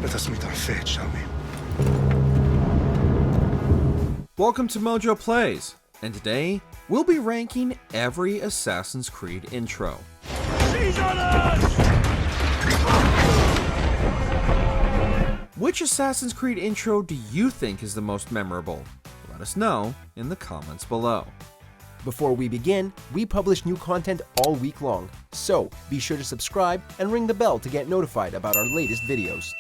Let us meet our fate, shall we? Welcome to MojoPlays, and today we'll be ranking every Assassin's Creed intro. Seize on us! Which Assassin's Creed intro do you think is the most memorable? Let us know in the comments below. Before we begin, we publish new content all week long, so be sure to subscribe and ring the bell to get notified about our latest videos.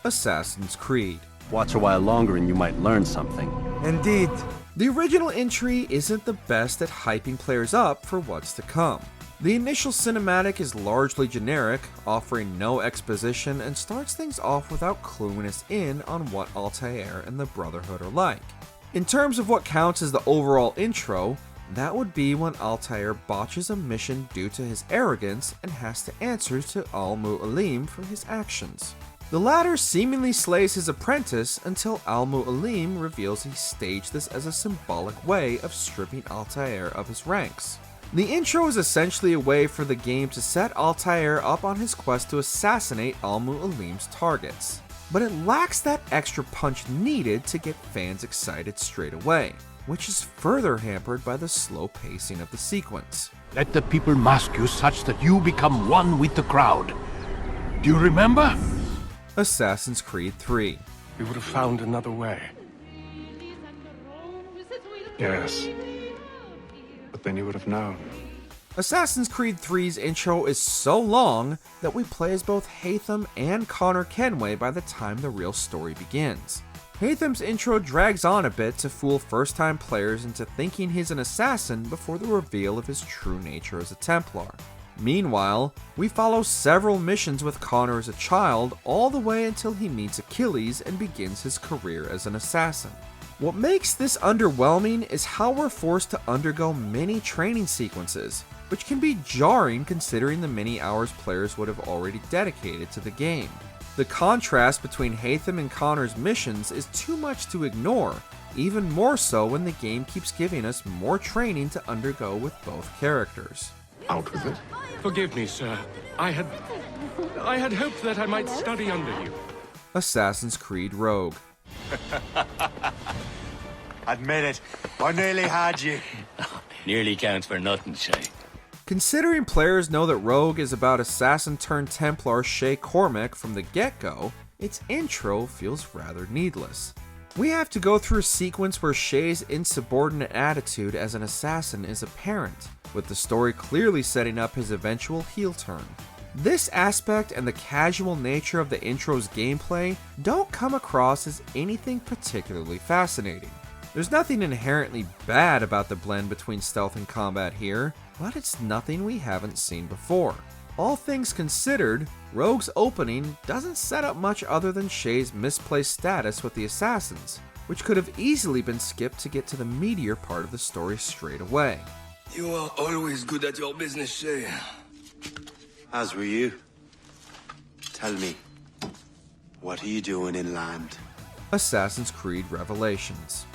Assassin's Creed. Watch a while longer and you might learn something. Indeed. The original entry isn't the best at hyping players up for what's to come. The initial cinematic is largely generic, offering no exposition, and starts things off without cluing us in on what Altair and the Brotherhood are like. In terms of what counts as the overall intro, that would be when Altair botches a mission due to his arrogance and has to answer to Al-Mu'alim for his actions. The latter seemingly slays his apprentice until Al-Mu'alim reveals he staged this as a symbolic way of stripping Altair of his ranks. The intro is essentially a way for the game to set Altair up on his quest to assassinate Al-Mu'alim's targets, but it lacks that extra punch needed to get fans excited straight away, which is further hampered by the slow pacing of the sequence. Let the people mask you such that you become one with the crowd. Do you remember? Assassin's Creed 3. We would have found another way. Yes. But then you would have known. Assassin's Creed 3's intro is so long that we play as both Haytham and Connor Kenway by the time the real story begins. Haytham's intro drags on a bit to fool first-time players into thinking he's an assassin before the reveal of his true nature as a Templar. Meanwhile, we follow several missions with Connor as a child all the way until he meets Achilles and begins his career as an assassin. What makes this underwhelming is how we're forced to undergo many training sequences, which can be jarring considering the many hours players would have already dedicated to the game. The contrast between Haytham and Connor's missions is too much to ignore, even more so when the game keeps giving us more training to undergo with both characters. Out with it. Forgive me, sir. I had hoped that I might study under you. Assassin's Creed Rogue. Admit it, I nearly had you. Nearly counts for nothing, Shay. Considering players know that Rogue is about assassin-turned-Templar Shay Cormac from the get-go, its intro feels rather needless. We have to go through a sequence where Shay's insubordinate attitude as an assassin is apparent, with the story clearly setting up his eventual heel turn. This aspect and the casual nature of the intro's gameplay don't come across as anything particularly fascinating. There's nothing inherently bad about the blend between stealth and combat here, but it's nothing we haven't seen before. All things considered, Rogue's opening doesn't set up much other than Shay's misplaced status with the assassins, which could have easily been skipped to get to the meatier part of the story straight away. You are always good at your business, Shay. As were you. Tell me, what are you doing inland? Assassin's Creed Revelations.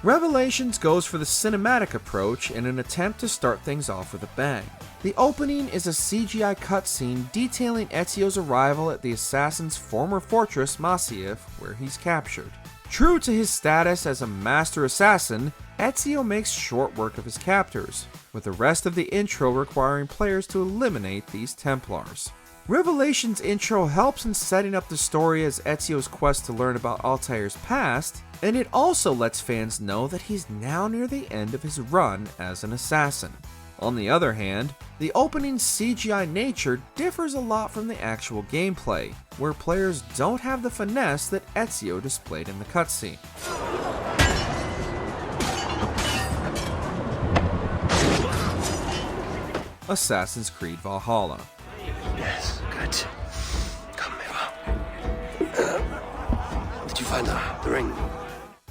Revelations goes for the cinematic approach in an attempt to start things off with a bang. The opening is a CGI cutscene detailing Ezio's arrival at the assassin's former fortress Masyaf, where he's captured. True to his status as a master assassin, Ezio makes short work of his captors, with the rest of the intro requiring players to eliminate these Templars. Revelations' intro helps in setting up the story as Ezio's quest to learn about Altair's past, and it also lets fans know that he's now near the end of his run as an assassin. On the other hand, the opening's CGI nature differs a lot from the actual gameplay, where players don't have the finesse that Ezio displayed in the cutscene. Assassin's Creed Valhalla. Yes, good. Come here. Did you find the ring?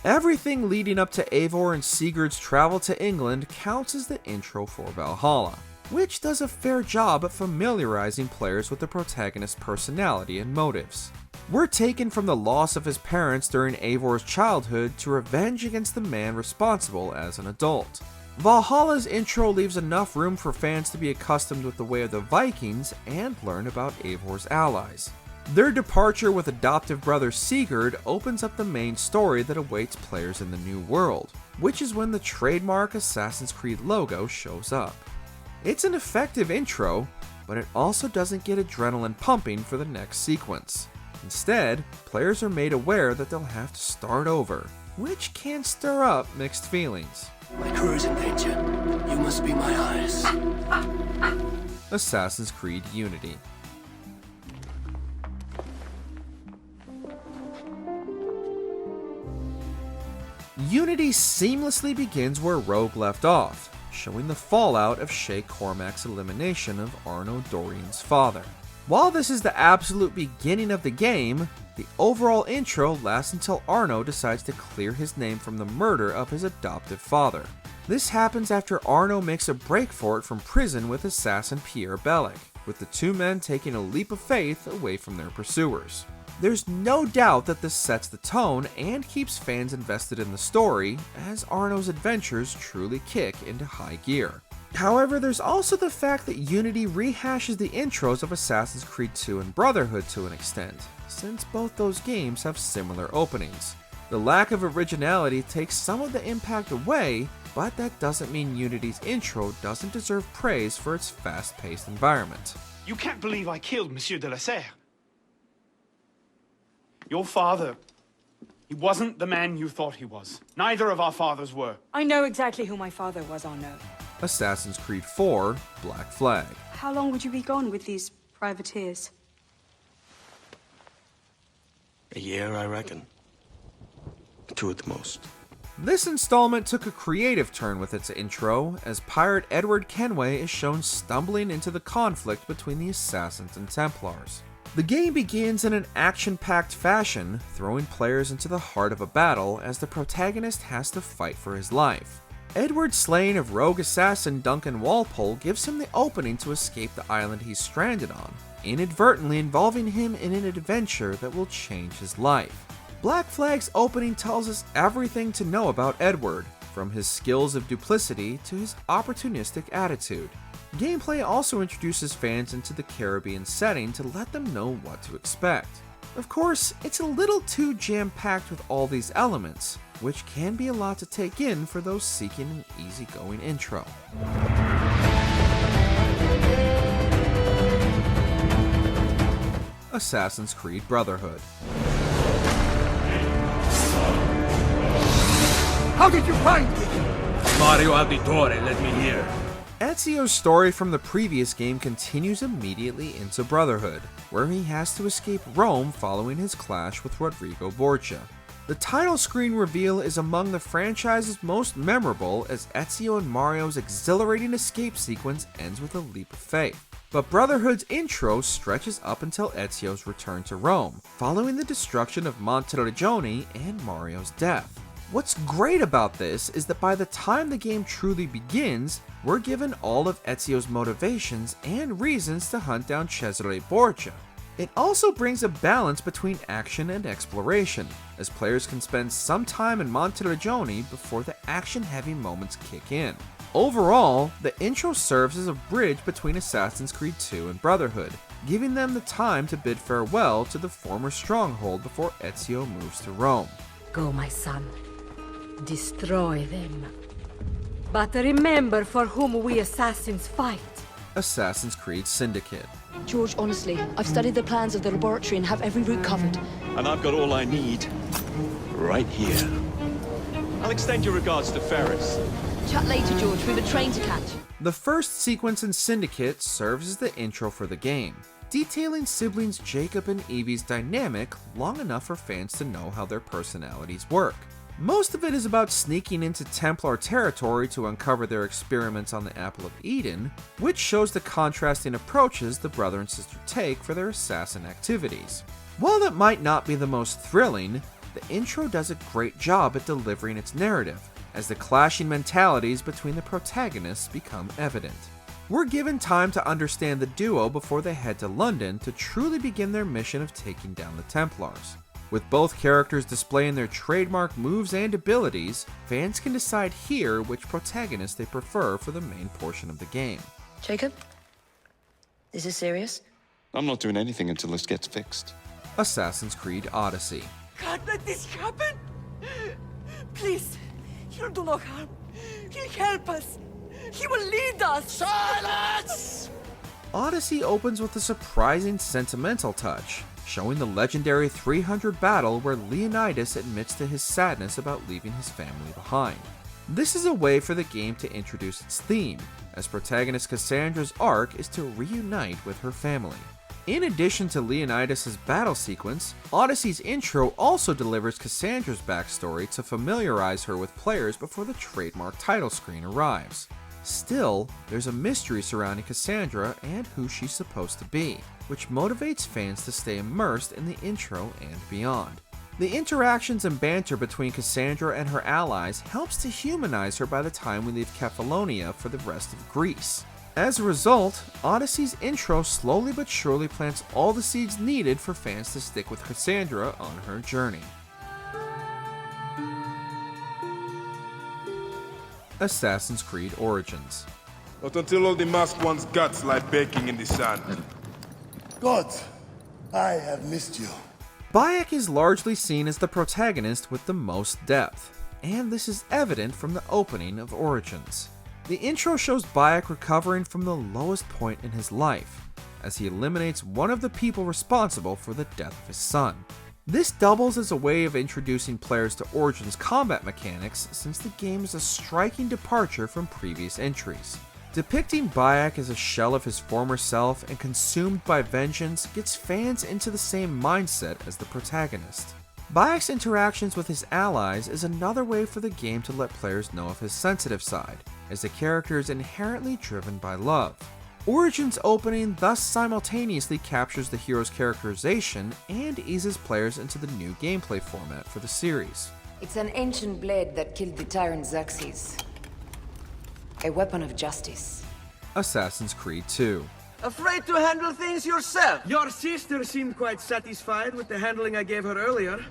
Everything leading up to Eivor and Sigurd's travel to England counts as the intro for Valhalla, which does a fair job at familiarizing players with the protagonist's personality and motives. We're taken from the loss of his parents during Eivor's childhood to revenge against the man responsible as an adult. Valhalla's intro leaves enough room for fans to be accustomed with the way of the Vikings and learn about Eivor's allies. Their departure with adoptive brother Sigurd opens up the main story that awaits players in the New World, which is when the trademark Assassin's Creed logo shows up. It's an effective intro, but it also doesn't get adrenaline pumping for the next sequence. Instead, players are made aware that they'll have to start over, which can stir up mixed feelings. My crew is in danger. You must be my eyes. Assassin's Creed Unity. Unity seamlessly begins where Rogue left off, showing the fallout of Shay Cormac's elimination of Arno Dorian's father. While this is the absolute beginning of the game, the overall intro lasts until Arno decides to clear his name from the murder of his adoptive father. This happens after Arno makes a break for it from prison with assassin Pierre Bellic, with the two men taking a leap of faith away from their pursuers. There's no doubt that this sets the tone and keeps fans invested in the story, as Arno's adventures truly kick into high gear. However, there's also the fact that Unity rehashes the intros of Assassin's Creed 2 and Brotherhood to an extent, since both those games have similar openings. The lack of originality takes some of the impact away, but that doesn't mean Unity's intro doesn't deserve praise for its fast-paced environment. You can't believe I killed Monsieur de la Serre. Your father, he wasn't the man you thought he was. Neither of our fathers were. I know exactly who my father was, Arno. Assassin's Creed 4 Black Flag. How long would you be gone with these privateers? A year, I reckon. 2 at the most. This installment took a creative turn with its intro, as pirate Edward Kenway is shown stumbling into the conflict between the Assassins and Templars. The game begins in an action-packed fashion, throwing players into the heart of a battle as the protagonist has to fight for his life. Edward's slaying of rogue assassin Duncan Walpole gives him the opening to escape the island he's stranded on, inadvertently involving him in an adventure that will change his life. Black Flag's opening tells us everything to know about Edward, from his skills of duplicity to his opportunistic attitude. Gameplay also introduces fans into the Caribbean setting to let them know what to expect. Of course, it's a little too jam-packed with all these elements, which can be a lot to take in for those seeking an easygoing intro. Assassin's Creed Brotherhood. How did you find me? Mario Auditore, let me hear. Ezio's story from the previous game continues immediately into Brotherhood, where he has to escape Rome following his clash with Rodrigo Borgia. The title screen reveal is among the franchise's most memorable, as Ezio and Mario's exhilarating escape sequence ends with a leap of faith. But Brotherhood's intro stretches up until Ezio's return to Rome, following the destruction of Monteriggioni and Mario's death. What's great about this is that by the time the game truly begins, we're given all of Ezio's motivations and reasons to hunt down Cesare Borgia. It also brings a balance between action and exploration, as players can spend some time in Monteriggioni before the action-heavy moments kick in. Overall, the intro serves as a bridge between Assassin's Creed 2 and Brotherhood, giving them the time to bid farewell to the former stronghold before Ezio moves to Rome. Go, my son. Destroy them. But remember for whom we assassins fight. Assassin's Creed Syndicate. George, honestly, I've studied the plans of the laboratory and have every route covered. And I've got all I need right here. I'll extend your regards to Ferris. Chat later, George. We've a train to catch. The first sequence in Syndicate serves as the intro for the game, detailing siblings Jacob and Evie's dynamic long enough for fans to know how their personalities work. Most of it is about sneaking into Templar territory to uncover their experiments on the Apple of Eden, which shows the contrasting approaches the brother and sister take for their assassin activities. While that might not be the most thrilling, the intro does a great job at delivering its narrative, as the clashing mentalities between the protagonists become evident. We're given time to understand the duo before they head to London to truly begin their mission of taking down the Templars. With both characters displaying their trademark moves and abilities, fans can decide here which protagonist they prefer for the main portion of the game. Jacob? Is this serious? I'm not doing anything until this gets fixed. Assassin's Creed Odyssey. Can't let this happen! Please, he'll do no harm. He'll help us. He will lead us! Silence! Odyssey opens with a surprising sentimental touch, showing the legendary 300 battle where Leonidas admits to his sadness about leaving his family behind. This is a way for the game to introduce its theme, as protagonist Cassandra's arc is to reunite with her family. In addition to Leonidas' battle sequence, Odyssey's intro also delivers Cassandra's backstory to familiarize her with players before the trademark title screen arrives. Still, there's a mystery surrounding Cassandra and who she's supposed to be, which motivates fans to stay immersed in the intro and beyond. The interactions and banter between Cassandra and her allies helps to humanize her by the time we leave Kefalonia for the rest of Greece. As a result, Odyssey's intro slowly but surely plants all the seeds needed for fans to stick with Cassandra on her journey. Assassin's Creed Origins. Not until all the masked ones' guts lie baking in the sand. God, I have missed you. Bayek is largely seen as the protagonist with the most depth, and this is evident from the opening of Origins. The intro shows Bayek recovering from the lowest point in his life, as he eliminates one of the people responsible for the death of his son. This doubles as a way of introducing players to Origins' combat mechanics, since the game is a striking departure from previous entries. Depicting Bayek as a shell of his former self and consumed by vengeance gets fans into the same mindset as the protagonist. Bayek's interactions with his allies is another way for the game to let players know of his sensitive side, as the character is inherently driven by love. Origins' opening thus simultaneously captures the hero's characterization and eases players into the new gameplay format for the series. It's an ancient blade that killed the tyrant Xerxes. A weapon of justice. Assassin's Creed 2. Afraid to handle things yourself? Your sister seemed quite satisfied with the handling I gave her earlier.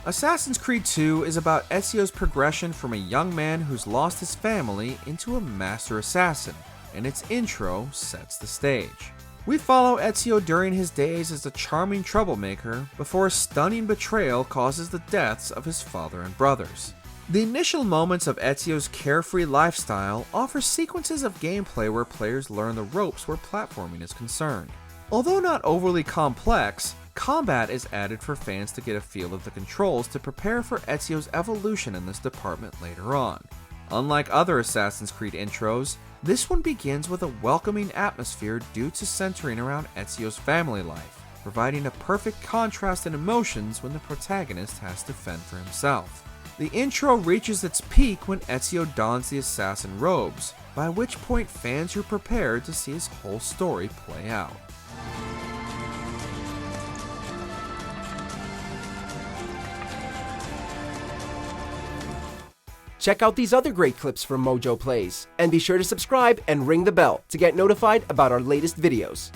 Assassin's Creed 2 is about Ezio's progression from a young man who's lost his family into a master assassin, and its intro sets the stage. We follow Ezio during his days as a charming troublemaker before a stunning betrayal causes the deaths of his father and brothers. The initial moments of Ezio's carefree lifestyle offer sequences of gameplay where players learn the ropes where platforming is concerned. Although not overly complex, combat is added for fans to get a feel of the controls to prepare for Ezio's evolution in this department later on. Unlike other Assassin's Creed intros, this one begins with a welcoming atmosphere due to centering around Ezio's family life, providing a perfect contrast in emotions when the protagonist has to fend for himself. The intro reaches its peak when Ezio dons the assassin robes, by which point fans are prepared to see his whole story play out. Check out these other great clips from MojoPlays, and be sure to subscribe and ring the bell to get notified about our latest videos.